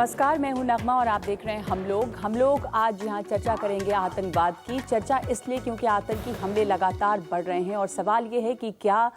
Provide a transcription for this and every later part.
नमस्कार, मैं हूं नगमा और आप देख रहे हैं हम लोग आज यहाँ चर्चा करेंगे आतंकवाद की। चर्चा इसलिए क्योंकि आतंकी हमले लगातार बढ़ रहे हैं और सवाल ये है कि क्या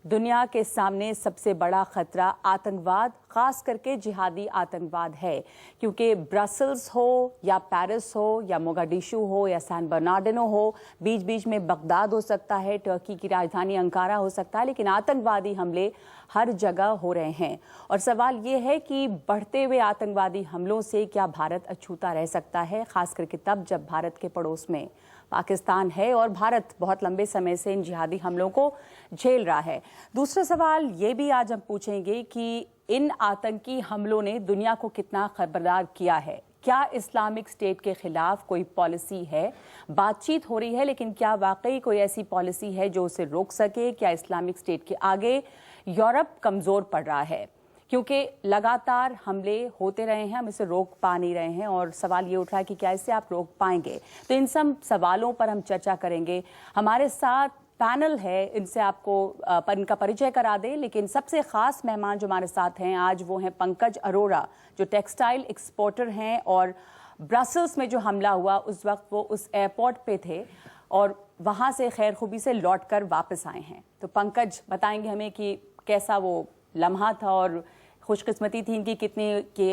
दुनिया के सामने सबसे बड़ा खतरा आतंकवाद, खास करके जिहादी आतंकवाद है। क्योंकि ब्रसल्स हो या पेरिस हो या मोगाडिशु हो या सैन बर्नार्डिनो हो, बीच बीच में बगदाद हो सकता है, टर्की की राजधानी अंकारा हो सकता है, लेकिन आतंकवादी हमले हर जगह हो रहे हैं। और सवाल ये है कि बढ़ते हुए आतंकवादी हमलों से क्या भारत अछूता रह सकता है, खास करके तब जब भारत के पड़ोस में पाकिस्तान है और भारत बहुत लंबे समय से इन जिहादी हमलों को झेल रहा है। दूसरा सवाल ये भी आज हम पूछेंगे कि इन आतंकी हमलों ने दुनिया को कितना खबरदार किया है। क्या इस्लामिक स्टेट के खिलाफ कोई पॉलिसी है? बातचीत हो रही है, लेकिन क्या वाकई कोई ऐसी पॉलिसी है जो उसे रोक सके? क्या इस्लामिक स्टेट के आगे यूरोप कमजोर पड़ रहा है? क्योंकि लगातार हमले होते रहे हैं, हम इसे रोक पा नहीं रहे हैं और सवाल ये उठ रहा है कि क्या इसे आप रोक पाएंगे। तो इन सब सवालों पर हम चर्चा करेंगे। हमारे साथ पैनल है, इनसे आपको इनका परिचय करा दें, लेकिन सबसे खास मेहमान जो हमारे साथ हैं आज वो हैं पंकज अरोड़ा, जो टेक्सटाइल एक्सपोर्टर हैं और ब्रसल्स में जो हमला हुआ उस वक्त वो उस एयरपोर्ट पे थे और वहाँ से खैर खूबी से लौट कर वापस आए हैं। तो पंकज बताएंगे हमें कि कैसा वो लम्हा था और खुशकिस्मती थी इनकी कितनी कि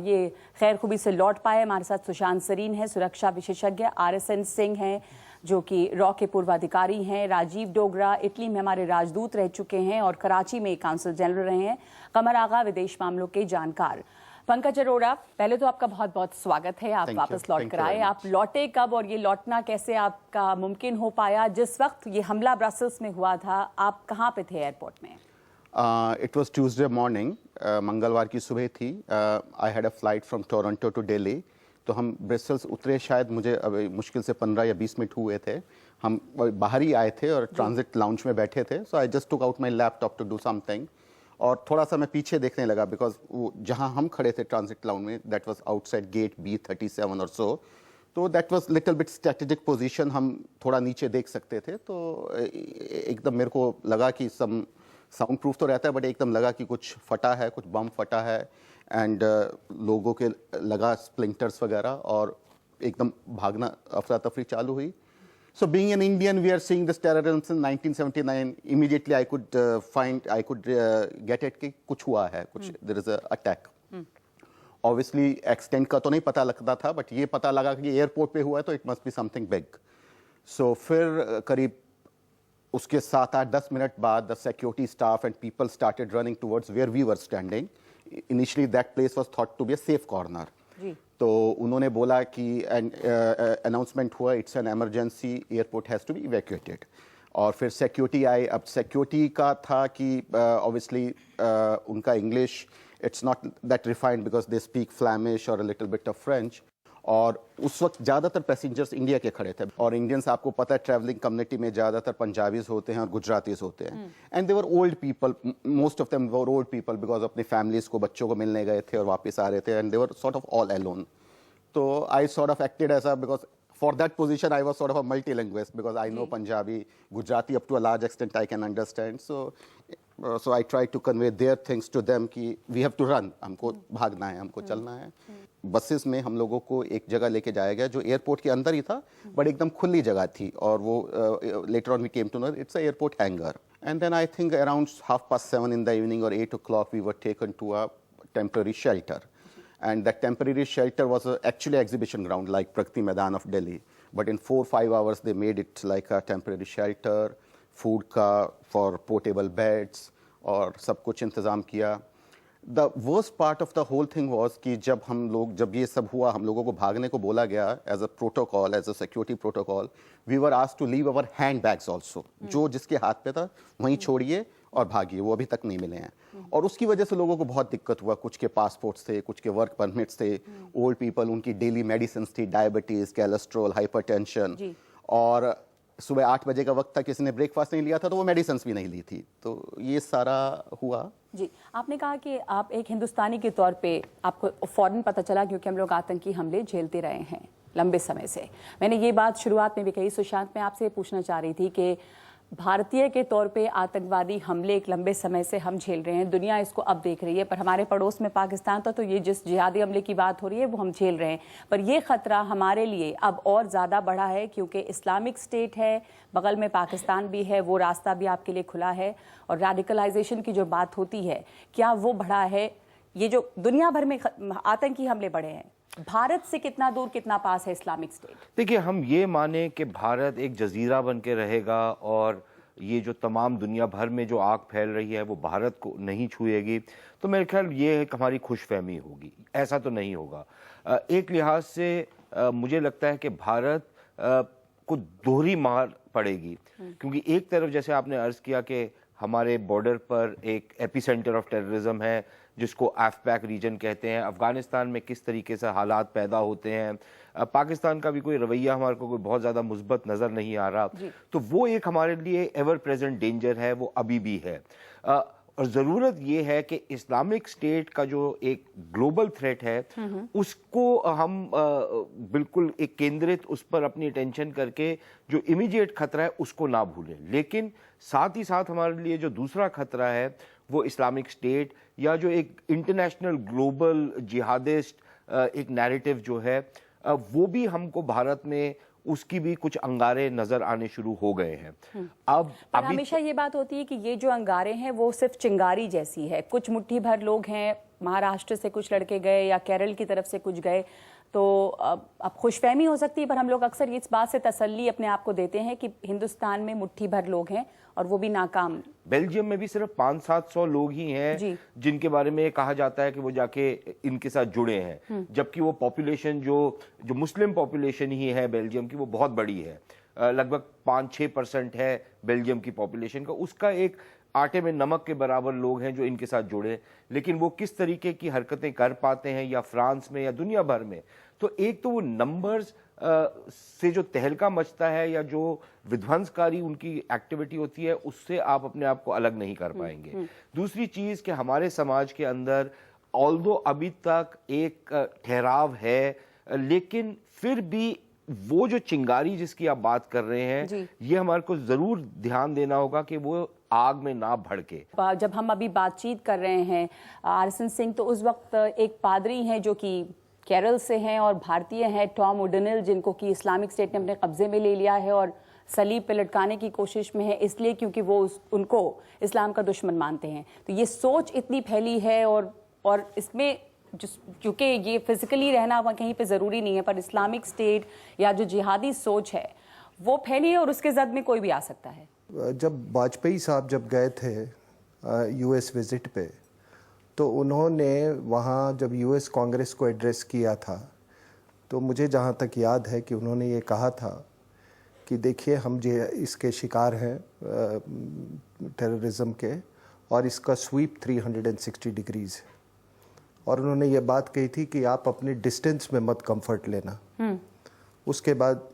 ये खैर खूबी से लौट पाए। हमारे साथ सुशांत सरीन है, सुरक्षा विशेषज्ञ, RSN सिंह हैं जो कि रॉ के पूर्व अधिकारी हैं, राजीव डोगरा इटली में हमारे राजदूत रह चुके हैं और कराची में काउंसिल जनरल रहे हैं, कमर आगा विदेश मामलों के जानकार। पंकज अरोड़ा, पहले तो आपका बहुत बहुत स्वागत है, आप वापस लौट कर आए। आप लौटे कब और ये लौटना कैसे आपका मुमकिन हो पाया? जिस वक्त ये हमला ब्रसल्स में हुआ था, आप कहाँ पे थे एयरपोर्ट में? It was Tuesday morning, मंगलवार की सुबह थी। I had a flight from Toronto to Delhi. तो हम ब्रसल्स उतरे, शायद मुझे अभी मुश्किल से 15 या 20 मिनट हुए थे। हम बाहर ही आए थे और ट्रांजिट लाउंज में बैठे थे। So I just took out my laptop to do something और थोड़ा सा मैं पीछे देखने लगा बिकॉज वो जहाँ हम खड़े थे ट्रांजिट लाउंज में, that was outside gate B37 or so. तो that was little bit strategic position, हम थोड़ा नीचे देख सकते थे। तो एकदम मेरे को लगा कि साउंड प्रूफ तो रहता है बट एकदम लगा कि कुछ फटा है, कुछ बम फटा है एंड लोगों के लगा स्प्लिंटर्स वगैरह और एकदम भागना, अफरा तफरी चालू हुई। So being an Indian we are seeing this terrorism since 1979। Immediately I could get it कि कुछ हुआ है, कुछ there is a attack. Obviously extent का तो नहीं पता लगता था बट ये पता लगा कि एयरपोर्ट पे हुआ है तो it must be something big. So फिर करीब उसके 7-8-10 मिनट बाद the security staff and people started running towards where we were standing. Initially that place was thought to be a safe corner. तो उन्होंने बोला कि अनाउंसमेंट हुआ, it's an emergency, airport has to be evacuated. और फिर security I. अब security का था कि ऑब्वियसली उनका English it's not that refined because they speak Flemish और a little bit of French. और उस वक्त ज़्यादातर पैसेंजर्स इंडिया के खड़े थे और इंडियंस आपको पता है ट्रैवलिंग कम्युनिटी में ज़्यादातर पंजाबीज होते हैं और गुजरातीज होते हैं। And they were old people, most of them were old people because अपनी फैमिलीज को, बच्चों को मिलने गए थे और वापस आ रहे थे and they were sort of all alone. तो आई सॉर्ट ऑफ एक्टेड ऐसा because for that position I was sort of a multilingualist because I know Punjabi, Gujarati up to a large extent I can understand. So I try to convey their things to them कि we have to run, हमको भागना है, हमको चलना है। Buses में हम लोगों को एक जगह लेके जाया गया जो एयरपोर्ट के अंदर ही था बट एकदम खुली जगह थी और वो later on we came to know it's a airport hangar. And then I think around 7:30 in the evening or 8 o'clock we were taken to a temporary shelter. And that temporary shelter was actually an exhibition ground like Pragati Maidan of Delhi. But in 4-5 hours they made it like a temporary shelter, food ka for portable beds और सब कुछ इंतज़ाम किया। The worst part of the whole thing was कि जब ये सब हुआ, हम लोगों को भागने को बोला गया as a protocol, as a security protocol, we were asked to leave our handbags also. जो जिसके हाथ पे था वहीं छोड़िए और भागिए, वो अभी तक नहीं मिले हैं। और उसकी वजह से लोगों को बहुत दिक्कत हुआ, कुछ के पासपोर्ट्स थे, कुछ के वर्क परमिट्स थे, ओल्ड पीपल उनकी डेली मेडिसिन थी, डायबिटीज, कोलेस्ट्रॉल, हाइपरटेंशन। और सुबह 8 बजे का वक्त था, किसी ने ब्रेकफास्ट नहीं लिया था तो वो मेडिसिन भी नहीं ली थी। तो ये सारा हुआ। जी, आपने कहा कि आप एक हिंदुस्तानी के तौर पे आपको फौरन पता चला क्योंकि हम लोग आतंकी हमले झेलते रहे हैं लंबे समय से। मैंने ये बात शुरुआत में भी कही। सुशांत, मैं आपसे पूछना चाह रही थी कि भारतीय के तौर पे आतंकवादी हमले एक लंबे समय से हम झेल रहे हैं, दुनिया इसको अब देख रही है, पर हमारे पड़ोस में पाकिस्तान था तो ये जिस जिहादी हमले की बात हो रही है वो हम झेल रहे हैं। पर ये खतरा हमारे लिए अब और ज़्यादा बढ़ा है क्योंकि इस्लामिक स्टेट है, बगल में पाकिस्तान भी है, वो रास्ता भी आपके लिए खुला है। और रेडिकलाइजेशन की जो बात होती है, क्या वो बढ़ा है? ये जो दुनिया भर में आतंकी हमले बढ़े हैं, भारत से कितना दूर कितना पास है इस्लामिक स्टेट? देखिए, हम ये माने कि भारत एक जजीरा बन के रहेगा और ये जो तमाम दुनिया भर में जो आग फैल रही है वो भारत को नहीं छुएगी, तो मेरे ख्याल ये हमारी खुशफहमी होगी। ऐसा तो नहीं होगा। एक लिहाज से मुझे लगता है कि भारत को दोहरी मार पड़ेगी, क्योंकि एक तरफ जैसे आपने अर्ज किया कि हमारे बॉर्डर पर एक एपिसेंटर ऑफ टेररिज्म है जिसको AFPAC रीजन कहते हैं। अफगानिस्तान में किस तरीके से हालात पैदा होते हैं, पाकिस्तान का भी कोई रवैया हमारे को कोई बहुत ज़्यादा मुस्बत नज़र नहीं आ रहा, तो वो एक हमारे लिए एवर प्रेजेंट डेंजर है, वो अभी भी है। और ज़रूरत ये है कि इस्लामिक स्टेट का जो एक ग्लोबल थ्रेट है उसको हम बिल्कुल एक केंद्रित उस पर अपनी अटेंशन करके जो इमीडिएट खतरा है उसको ना भूलें, लेकिन साथ ही साथ हमारे लिए जो दूसरा खतरा है वो इस्लामिक स्टेट या जो एक इंटरनेशनल ग्लोबल जिहादिस्ट एक नैरेटिव जो है वो भी हमको भारत में उसकी भी कुछ अंगारे नजर आने शुरू हो गए हैं। अब पर हमेशा ये बात होती है कि ये जो अंगारे हैं वो सिर्फ चिंगारी जैसी है, कुछ मुट्ठी भर लोग हैं, महाराष्ट्र से कुछ लड़के गए या केरल की तरफ से कुछ गए, तो अब खुशफहमी हो सकती है। पर हम लोग अक्सर इस बात से तसल्ली अपने आप को देते हैं कि हिंदुस्तान में मुट्ठी भर लोग हैं और वो भी नाकाम। बेल्जियम में भी सिर्फ 500-700 लोग ही हैं जिनके बारे में कहा जाता है कि वो जाके इनके साथ जुड़े हैं, जबकि वो पॉपुलेशन जो मुस्लिम पॉपुलेशन ही है बेल्जियम की वो बहुत बड़ी है, लगभग 5-6% है बेल्जियम की पॉपुलेशन का। उसका एक आटे में नमक के बराबर लोग हैं जो इनके साथ जुड़े, लेकिन वो किस तरीके की हरकतें कर पाते हैं या फ्रांस में या दुनिया भर में, तो एक तो वो नंबर्स से जो तहलका मचता है या जो विध्वंसकारी उनकी एक्टिविटी होती है उससे आप अपने आप को अलग नहीं कर पाएंगे। दूसरी चीज कि हमारे समाज के अंदर ऑल्दो अभी तक एक ठहराव है, लेकिन फिर भी वो जो चिंगारी जिसकी आप बात कर रहे हैं ये हमारे को जरूर ध्यान देना होगा कि वो आग में ना भड़के। जब हम अभी बातचीत कर रहे हैं आरएसएन सिंह, तो उस वक्त एक पादरी हैं जो कि केरल से हैं और भारतीय हैं, टॉम ओडोनिल, जिनको कि इस्लामिक स्टेट ने अपने कब्जे में ले लिया है और सलीब पे लटकाने की कोशिश में है, इसलिए क्योंकि वो उनको इस्लाम का दुश्मन मानते हैं। तो ये सोच इतनी फैली है और इसमें क्योंकि ये फिजिकली रहना कहीं पे ज़रूरी नहीं है, पर इस्लामिक स्टेट या जो जिहादी सोच है वो फैली है और उसके जद में कोई भी आ सकता है। जब वाजपेयी साहब जब गए थे US विजिट पे, तो उन्होंने वहाँ जब US कांग्रेस को एड्रेस किया था, तो मुझे जहाँ तक याद है कि उन्होंने ये कहा था कि देखिए हम इसके शिकार हैं टेररिज्म के, और इसका स्वीप 360 डिग्रीज है। और उन्होंने ये बात कही थी कि आप अपनी डिस्टेंस में मत कंफर्ट लेना। उसके बाद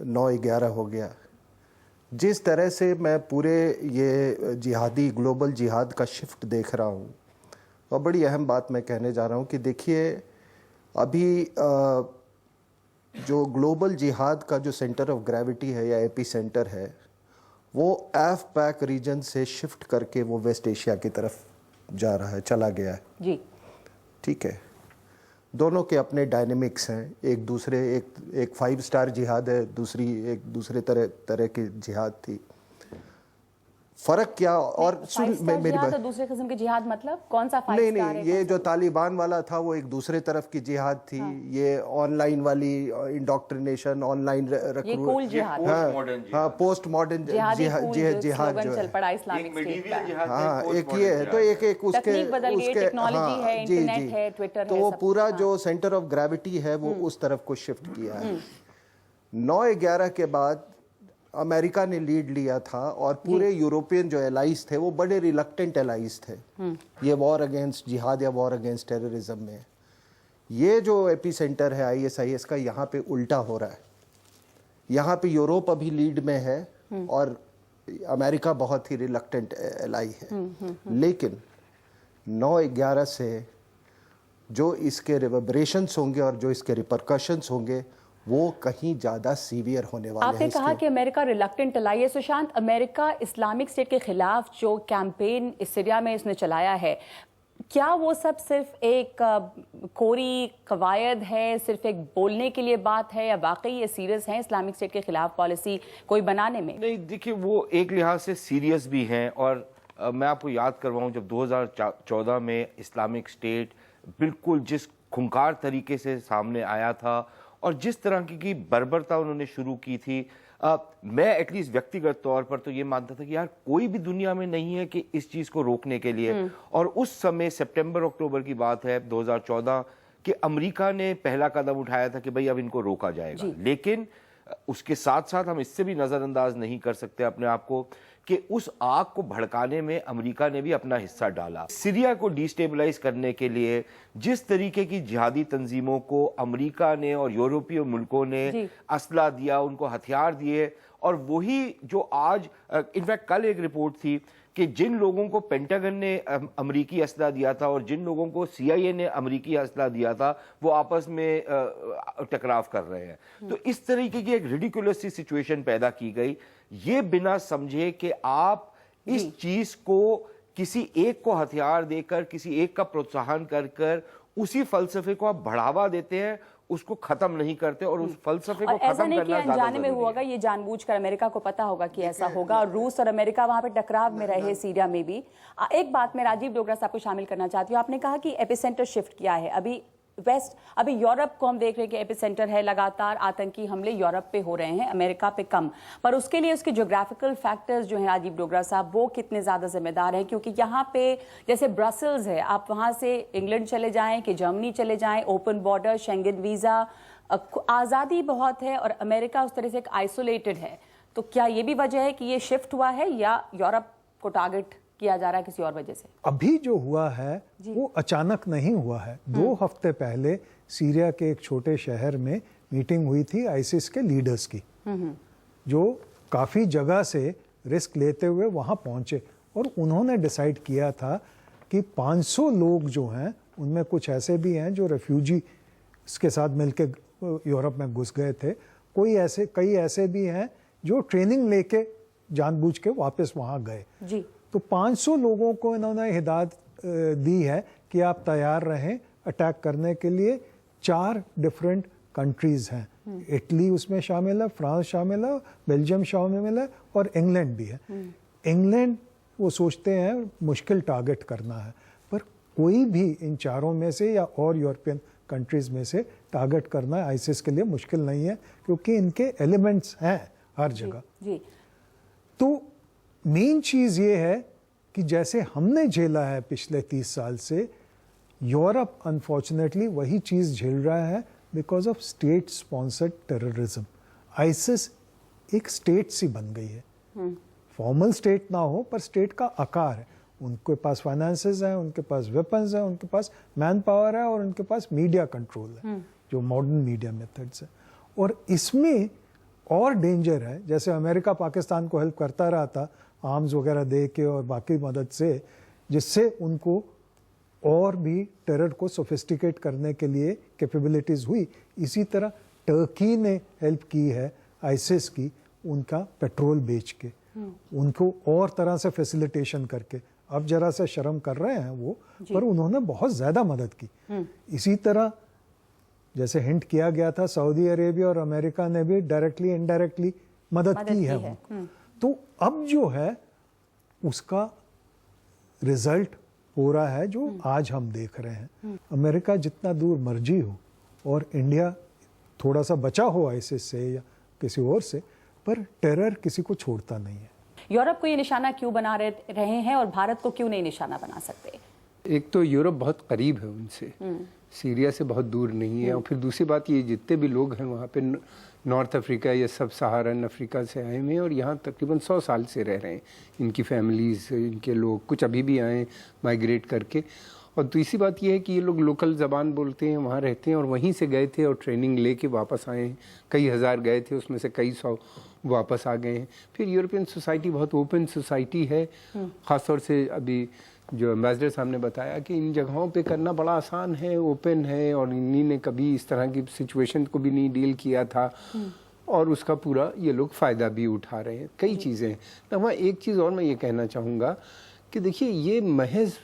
9/11 हो गया। जिस तरह से मैं पूरे ये जिहादी ग्लोबल जिहाद का शिफ्ट देख रहा हूँ, और बड़ी अहम बात मैं कहने जा रहा हूँ कि देखिए अभी जो ग्लोबल जिहाद का जो सेंटर ऑफ ग्रेविटी है या एपी सेंटर है वो AFPAC रीजन से शिफ्ट करके वो वेस्ट एशिया की तरफ जा रहा है, चला गया है जी। ठीक है, दोनों के अपने डायनेमिक्स हैं, एक दूसरे एक 5 स्टार जिहाद है, दूसरी एक दूसरे तरह की जिहाद थी। फर्क क्या? और सुन मेरी बात, तो दूसरे किस्म की जिहाद मतलब कौन सा? नहीं, ये जो तालिबान वाला था वो एक दूसरे तरफ की जिहाद थी। ये ऑनलाइन वाली इंडोक्ट्रिनेशन, ऑनलाइन रिक्रूट, हाँ पोस्ट मॉडर्न जिहाद जो है, हाँ एक ये है, तो एक उसके तो वो पूरा जो सेंटर ऑफ ग्रेविटी है वो उस तरफ को शिफ्ट किया है। 9/11 के बाद अमेरिका ने लीड लिया था और पूरे यूरोपियन जो एलाइज थे वो बड़े रिलक्टेंट एलाइज थे ये वॉर अगेंस्ट जिहाद या वॉर अगेंस्ट टेररिज्म में। ये जो एपी सेंटर है ISIS का, यहाँ पे उल्टा हो रहा है। यहाँ पे यूरोप अभी लीड में है और अमेरिका बहुत ही रिलक्टेंट एलाई है। लेकिन 9/11 से जो इसके रिवर्बरेशंस होंगे और जो इसके रिपरकशंस होंगे वो कहीं ज़्यादा सीवियर होने वाले हैं। आपने कहा कि अमेरिका रिलक्टेंट लाई है। सुशांत, अमेरिका इस्लामिक स्टेट के खिलाफ जो कैंपेन इस सीरिया में इसने चलाया है, क्या वो सब सिर्फ एक कोरी कवायद है, सिर्फ एक बोलने के लिए बात है, या वाकई ये सीरियस है इस्लामिक स्टेट के खिलाफ पॉलिसी कोई बनाने में? नहीं, देखिए, वो एक लिहाज से सीरियस भी हैं। और मैं आपको याद करवाऊं, जब 2014 में इस्लामिक स्टेट बिल्कुल जिस खूंखार तरीके से सामने आया था और जिस तरह की बर्बरता उन्होंने शुरू की थी, मैं एटलीस्ट व्यक्तिगत तौर पर तो ये मानता था कि यार कोई भी दुनिया में नहीं है कि इस चीज़ को रोकने के लिए। और उस समय सितंबर अक्टूबर की बात है 2014 कि अमेरिका ने पहला कदम उठाया था कि भाई अब इनको रोका जाएगा। लेकिन उसके साथ साथ हम इससे भी नज़रअंदाज नहीं कर सकते अपने आप को कि उस आग को भड़काने में अमेरिका ने भी अपना हिस्सा डाला। सीरिया को डिस्टेबलाइज करने के लिए जिस तरीके की जिहादी तंजीमों को अमेरिका ने और यूरोपीय मुल्कों ने असला दिया, उनको हथियार दिए, और वही जो आज इनफैक्ट कल एक रिपोर्ट थी कि जिन लोगों को पेंटागन ने अमेरिकी असला दिया था और जिन लोगों को CIA ने अमेरिकी असला दिया था, वो आपस में टकराव कर रहे हैं। तो इस तरीके की एक रिडिकुलस सी सिचुएशन पैदा की गई, ये बिना समझे कि आप इस चीज को किसी एक को हथियार देकर, किसी एक का प्रोत्साहन कर कर उसी फलसफे को आप बढ़ावा देते हैं, उसको खत्म नहीं करते। और उस फलसफे को खत्म करना ज्यादा अनजाने में हुआ, ये जानबूझकर अमेरिका को पता होगा कि ऐसा होगा, और रूस और अमेरिका वहां पे टकराव में रहे सीरिया में भी। एक बात मैं राजीव डोगरा साहब को शामिल करना चाहती हूँ। आपने कहा कि एपिसेंटर शिफ्ट किया है, अभी यूरोप को हम देख रहे हैं कि एपिसेंटर है, लगातार आतंकी हमले यूरोप पे हो रहे हैं, अमेरिका पे कम। पर उसके लिए उसके ज्योग्राफिकल फैक्टर्स जो हैं राजीव डोगरा साहब, वो कितने ज्यादा जिम्मेदार हैं? क्योंकि यहाँ पे जैसे ब्रसल्स है, आप वहां से इंग्लैंड चले जाएं कि जर्मनी चले जाएं, ओपन बॉर्डर, शेंगन वीजा, आजादी बहुत है, और अमेरिका उस तरह से एक आइसोलेटेड है। तो क्या ये भी वजह है कि ये शिफ्ट हुआ है, या यूरोप को टारगेट किया जा रहा है किसी और वजह से? अभी जो हुआ है वो अचानक नहीं हुआ है। 2 हफ्ते पहले सीरिया के एक छोटे शहर में मीटिंग हुई थी आईसिस के लीडर्स की, जो काफी जगह से रिस्क लेते हुए वहां पहुंचे, और उन्होंने डिसाइड किया था कि 500 लोग जो हैं उनमें कुछ ऐसे भी हैं जो रेफ्यूजी के साथ मिलकर यूरोप में घुस गए थे, कई ऐसे भी हैं जो ट्रेनिंग लेके जानबूझ के वापस वहां गए। जी। तो 500 लोगों को इन्होंने हिदायत दी है कि आप तैयार रहें अटैक करने के लिए। 4 डिफरेंट कंट्रीज हैं, इटली उसमें शामिल है, फ्रांस शामिल है, बेल्जियम शामिल है, और इंग्लैंड भी है। इंग्लैंड वो सोचते हैं मुश्किल टारगेट करना है, पर कोई भी इन चारों में से या और यूरोपियन कंट्रीज में से टारगेट करना आईसिस के लिए मुश्किल नहीं है, क्योंकि इनके एलिमेंट्स हैं हर जगह। जी। तो मेन चीज ये है कि जैसे हमने झेला है पिछले 30 साल से, यूरोप अनफॉर्चुनेटली वही चीज झेल रहा है because of state sponsored terrorism. ISIS एक स्टेट सी बन गई है, फॉर्मल स्टेट ना हो पर स्टेट का आकार है। उनके पास फाइनेंसेस हैं, उनके पास वेपन्स हैं, उनके पास मैन पावर है, और उनके पास मीडिया कंट्रोल है, जो मॉडर्न मीडिया मेथड्स है। और इसमें और डेंजर है, जैसे अमेरिका पाकिस्तान को हेल्प करता रहा था आर्म्स वगैरह दे के और बाकी मदद से, जिससे उनको और भी टेरर को सोफिस्टिकेट करने के लिए कैपेबिलिटीज हुई। इसी तरह टर्की ने हेल्प की है आईसिस की, उनका पेट्रोल बेच के, उनको और तरह से फैसिलिटेशन करके। अब जरा सा शर्म कर रहे हैं वो, पर उन्होंने बहुत ज्यादा मदद की। इसी तरह जैसे हिंट किया गया था, सऊदी अरेबिया और अमेरिका ने भी डायरेक्टली इनडायरेक्टली मदद की है। तो अब जो है उसका रिजल्ट हो रहा है जो आज हम देख रहे हैं। अमेरिका जितना दूर मर्जी हो और इंडिया थोड़ा सा बचा हो आईसिस से या किसी और से, पर टेरर किसी को छोड़ता नहीं है। यूरोप को ये निशाना क्यों बना रहे हैं और भारत को क्यों नहीं निशाना बना सकते? एक तो यूरोप बहुत करीब है उनसे, सीरिया से बहुत दूर नहीं है, और फिर दूसरी बात ये जितने भी लोग हैं वहाँ पे नॉर्थ अफ्रीका या सब सहारन अफ्रीका से आए हुए हैं, और यहाँ तकरीबन 100 साल से रह रहे हैं। इनकी फैमिलीज, इनके लोग कुछ अभी भी आए माइग्रेट करके। और दूसरी बात ये है कि ये लोग लोकल ज़बान बोलते हैं, वहाँ रहते हैं, और वहीं से गए थे और ट्रेनिंग लेके वापस आए हैं। कई हज़ार गए थे, उसमें से कई 100 वापस आ गए हैं। फिर यूरोपियन सोसाइटी बहुत ओपन सोसाइटी है, ख़ासतौर से अभी जो एम्बेसडर साहब ने बताया कि इन जगहों पे करना बड़ा आसान है, ओपन है, और इन्हीं ने कभी इस तरह की सिचुएशन को भी नहीं डील किया था और उसका पूरा ये लोग फ़ायदा भी उठा रहे हैं। कई चीज़ें हैं। नगमा, एक चीज़ और मैं ये कहना चाहूँगा कि देखिए, ये महज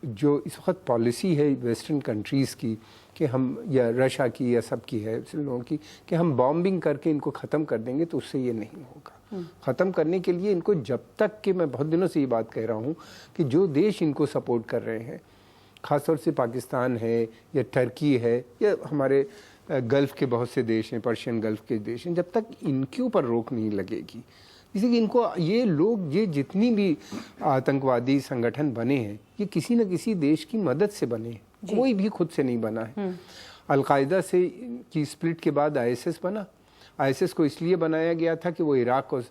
जो इस वक्त पॉलिसी है वेस्टर्न कंट्रीज़ की कि हम, या रशिया की या सब की है लोगों की, कि हम बॉम्बिंग करके इनको ख़त्म कर देंगे, तो उससे ये नहीं होगा। ख़त्म करने के लिए इनको, जब तक कि मैं बहुत दिनों से ये बात कह रहा हूँ कि जो देश इनको सपोर्ट कर रहे हैं, ख़ासतौर से पाकिस्तान है या टर्की है या हमारे गल्फ़ के बहुत से देश हैं, पर्शियन गल्फ़ के देश हैं, जब तक इनके ऊपर रोक नहीं लगेगी, इसीलिए इनको, ये लोग, ये जितनी भी आतंकवादी संगठन बने हैं, ये किसी न किसी देश की मदद से बने हैं, कोई भी खुद से नहीं बना है। अलकायदा से की स्प्लिट के बाद आईएसएस बना। आईएसएस को इसलिए बनाया गया था कि वो इराक और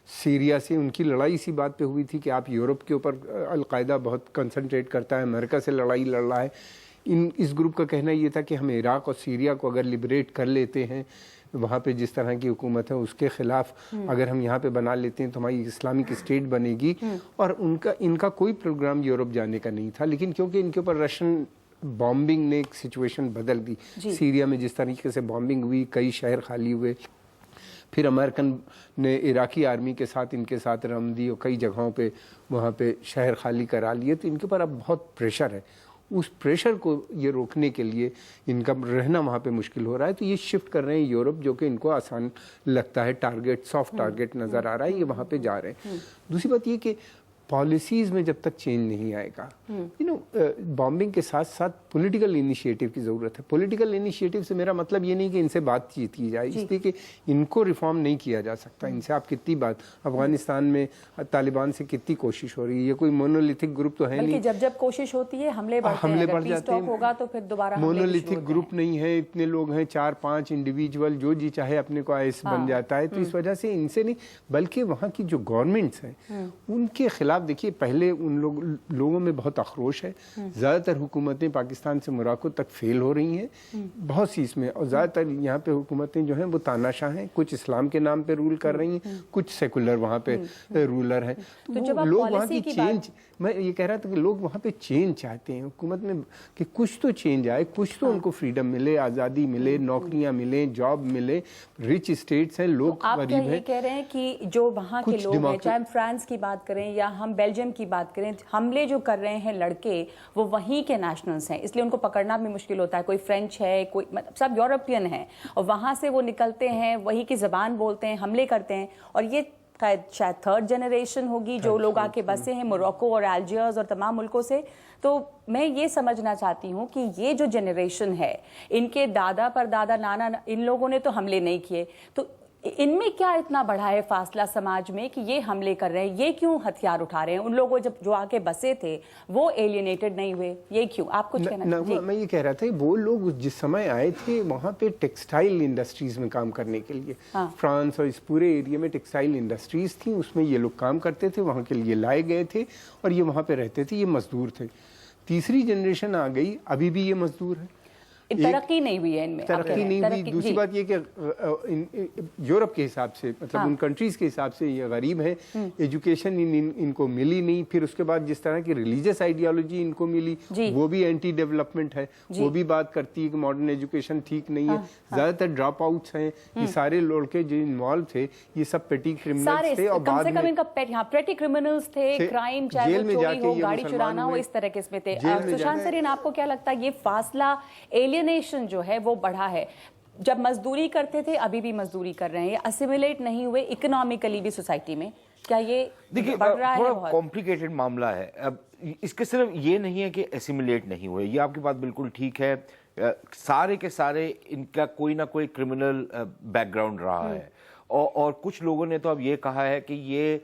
सीरिया से, उनकी लड़ाई इसी बात पे हुई थी कि आप यूरोप के ऊपर, अलकायदा बहुत कंसंट्रेट करता है, अमेरिका से लड़ाई लड़ रहा है। इस ग्रुप का कहना ये था कि हम इराक और सीरिया को अगर लिबरेट कर लेते हैं, वहाँ पे जिस तरह की हुकूमत है उसके खिलाफ अगर हम यहाँ पे बना लेते हैं तो हमारी इस्लामिक स्टेट बनेगी। और इनका कोई प्रोग्राम यूरोप जाने का नहीं था, लेकिन क्योंकि इनके ऊपर रशियन बॉम्बिंग ने एक सिचुएशन बदल दी। सीरिया में जिस तरीके से बॉम्बिंग हुई, कई शहर खाली हुए, फिर अमेरिकन ने इराकी आर्मी के साथ इनके साथ रम दी और कई जगहों पे वहाँ पे शहर खाली करा लिए, तो इनके ऊपर अब बहुत प्रेशर है। उस प्रेशर को ये रोकने के लिए इनका रहना वहाँ पे मुश्किल हो रहा है, तो ये शिफ्ट कर रहे हैं यूरोप, जो कि इनको आसान लगता है, टारगेट, सॉफ्ट टारगेट नज़र आ रहा है, ये वहाँ पे जा रहे हैं। दूसरी बात ये कि पॉलिसीज़ में जब तक चेंज नहीं आएगा, बॉम्बिंग के साथ साथ पॉलिटिकल इनिशिएटिव की ज़रूरत है। पॉलिटिकल इनिशिएटिव से मेरा मतलब ये नहीं कि इनसे बातचीत की जाए, इसलिए कि इनको रिफॉर्म नहीं किया जा सकता। इनसे आप कितनी बात, अफगानिस्तान में तालिबान से कितनी कोशिश हो रही है, ये कोई मोनोलिथिक ग्रुप तो है नहीं। जब जब कोशिश होती है हमले बढ़ जाते हैं, होगा तो फिर दोबारा मोनोलिथिक ग्रुप नहीं है, इतने लोग हैं, 4-5 इंडिविजुअल, जो जी चाहे अपने को आईएस बन जाता है। तो इस वजह से इनसे नहीं, बल्कि वहाँ की जो गवर्नमेंट्स हैं उनके खिलाफ, देखिए पहले उन लोगों में बहुत आक्रोश है। ज़्यादातर हुकूमतें पाकिस्तान से मोरक्को तक फेल हो रही हैं बहुत सी इसमें, और ज़्यादातर यहाँ पे हुकूमतें जो हैं वो तानाशाह हैं, कुछ इस्लाम के नाम पे रूल कर रही हैं, कुछ सेकुलर वहाँ पे रूलर हैं। तो जब आप लोग वहाँ की चेंज, मैं ये कह रहा था कि लोग वहाँ पे चेंज चाहते हैं हुकूमत में, कि कुछ तो चेंज आए, कुछ तो उनको फ्रीडम मिले, आज़ादी मिले, नौकरियाँ मिले, जॉब मिले, रिच स्टेट्स हैं, लोग गरीब हैं। कह रहे हैं कि जो वहाँ के लोग हैं, चाहे हम फ्रांस की बात करें या हम बेल्जियम की बात करें, हमले जो कर रहे हैं लड़के, वो वहीं के नेशनल्स हैं, इसलिए उनको पकड़ना भी मुश्किल होता है। कोई फ्रेंच है, कोई, मतलब सब यूरोपियन है, और वहाँ से वो निकलते हैं, वही की ज़बान बोलते हैं, हमले करते हैं। और ये शायद 3rd जनरेशन होगी जो लोग आके बसे हैं मोरक्को और अल्जीरिया और तमाम मुल्कों से। तो मैं ये समझना चाहती हूँ कि ये जो जनरेशन है, इनके दादा परदादा, नाना, इन लोगों ने तो हमले नहीं किए, तो इनमें क्या इतना बड़ा है फासला समाज में कि ये हमले कर रहे हैं? ये क्यों हथियार उठा रहे हैं? उन लोगों जो आके बसे थे वो एलियनेटेड नहीं हुए, ये क्यों? आप कुछ कहना चाहिए? मैं ये कह रहा था, वो लोग जिस समय आए थे वहाँ पे टेक्सटाइल इंडस्ट्रीज में काम करने के लिए, फ्रांस और इस पूरे एरिया में टेक्सटाइल इंडस्ट्रीज थी, उसमें ये लोग काम करते थे, वहाँ के लिए लाए गए थे और ये वहाँ पे रहते थे, ये मजदूर थे। तीसरी जनरेशन आ गई, अभी भी ये मजदूर है, तरक्की नहीं हुई है इनमें, तरक्की नहीं हुई। दूसरी बात ये कि यूरोप के हिसाब से, मतलब उन कंट्रीज के हिसाब से ये गरीब हैं, एजुकेशन इनको मिली नहीं। फिर उसके बाद जिस तरह की रिलीजियस आइडियोलॉजी इनको मिली, वो भी एंटी डेवलपमेंट है, वो भी बात करती है कि मॉडर्न एजुकेशन ठीक नहीं है। ज्यादातर ड्रॉप आउट्स हैं, ये सारे लड़के जो इन्वॉल्व थे ये सब पेटी क्रिमिनल्स थे, और बाद में इनका पेटी क्रिमिनल्स थे, क्राइम, चाहे वो चोरी हो, गाड़ी चुराना हो, इस तरह के इसमें थे। सुशांत सरीन, आपको क्या लगता है ये फासला, एलियनेशन जो है वो बढ़ा है? जब मजदूरी करते थे, अभी भी मजदूरी कर रहे हैं, असिमिलेट नहीं हुए इकोनॉमिकली भी सोसाइटी में, क्या ये देखिए थोड़ा कॉम्प्लिकेटेड मामला है। अब इसके सिर्फ ये नहीं है कि एसिमिलेट नहीं हुए, ये आपकी बात बिल्कुल ठीक है, सारे के सारे इनका कोई ना कोई क्रिमिनल बैकग्राउंड रहा है। और कुछ लोगों ने तो अब ये कहा है कि ये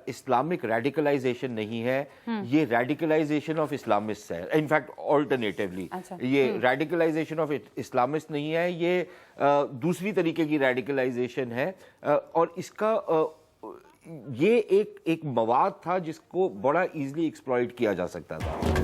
इस्लामिक रेडिकलाइजेशन नहीं है, ये रेडिकलाइजेशन ऑफ इस्लामिस्ट है। इनफैक्ट ऑल्टरनेटिवली ये रेडिकलाइजेशन ऑफ इस्लामिस्ट नहीं है, ये दूसरी तरीके की रेडिकलाइजेशन है। और इसका ये एक मवाद था जिसको बड़ा इजीली एक्सप्लॉइट किया जा सकता था।